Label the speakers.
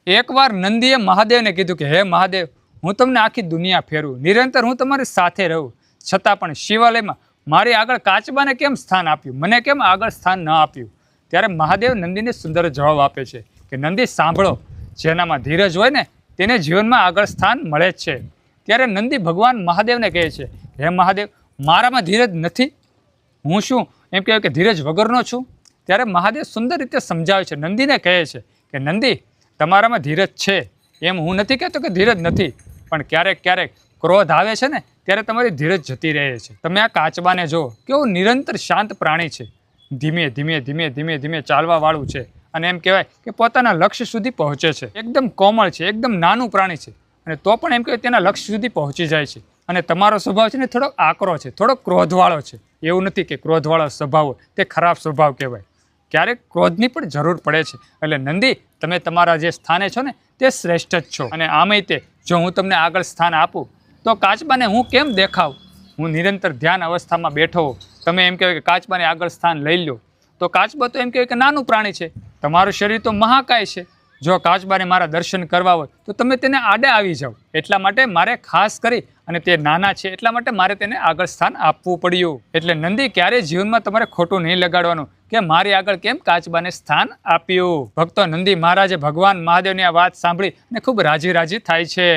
Speaker 1: એકવાર નંદીએ મહાદેવને કીધું કે હે મહાદેવ, હું તમને આખી દુનિયા ફેરવું, નિરંતર હું તમારી સાથે રહું, છતાં પણ શિવાલયમાં મારી આગળ કાચબાને કેમ સ્થાન આપ્યું, મને કેમ આગળ સ્થાન ન આપ્યું? ત્યારે મહાદેવ નંદીને સુંદર જવાબ આપે છે કે નંદી સાંભળો, જેનામાં ધીરજ હોય ને તેને જીવનમાં આગળ સ્થાન મળે જ છે. ત્યારે નંદી ભગવાન મહાદેવને કહે છે, હે મહાદેવ, મારામાં ધીરજ નથી, હું શું એમ કહેવાય કે ધીરજ વગરનો છું? ત્યારે મહાદેવ સુંદર રીતે સમજાવે છે, નંદીને કહે છે કે નંદી, તમારામાં ધીરજ છે, એમ હું નથી કહેતો કે ધીરજ નથી, પણ ક્યારેક ક્યારેક ક્રોધ આવે છે ને ત્યારે તમારી ધીરજ જતી રહે છે. તમે આ કાચબાને જો, કેવું નિરંતર શાંત પ્રાણી છે, ધીમે ધીમે ધીમે ધીમે ધીમે ચાલવા વાળું છે, અને એમ કહેવાય કે પોતાના લક્ષ્ય સુધી પહોંચે છે. એકદમ કોમળ છે, એકદમ નાનું પ્રાણી છે, અને તો પણ એમ કહેવાય તેના લક્ષ્ય સુધી પહોંચી જાય છે. અને તમારો સ્વભાવ છે ને થોડોક આકરો છે, થોડોક ક્રોધવાળો છે. એવું નથી કે ક્રોધવાળો સ્વભાવ તે ખરાબ સ્વભાવ કહેવાય, ક્યારેક ક્રોધની પણ જરૂર પડે છે. એટલે નંદી, તમે તમારા જે સ્થાને છો ને તે શ્રેષ્ઠ જ છો. અને આમેય તે જો હું તમને આગળ સ્થાન આપું તો કાચબાને હું કેમ દેખાવ? હું નિરંતર ધ્યાન અવસ્થામાં બેઠો, તમે એમ કહેવાય કે કાચબાને આગળ સ્થાન લઈ લો, તો કાચબા તો એમ કહેવાય કે નાનું પ્રાણી છે, તમારું શરીર તો મહાકાય છે. જો કાચબાને મારા દર્શન કરવા હોય તો તમે તેને આડે આવી જાઓ. એટલા માટે મારે ખાસ કરી, અને તે નાના છે એટલા માટે મારે તેને આગળ સ્થાન આપવું પડ્યું. એટલે નંદી, ક્યારેય જીવનમાં તમારે ખોટું નહીં લગાડવાનું કે મારી આગળ કેમ કાચબાને સ્થાન આપ્યું. ભક્તો, નંદી મહારાજે ભગવાન મહાદેવની આ વાત સાંભળી અને ખૂબ રાજી રાજી થાય છે.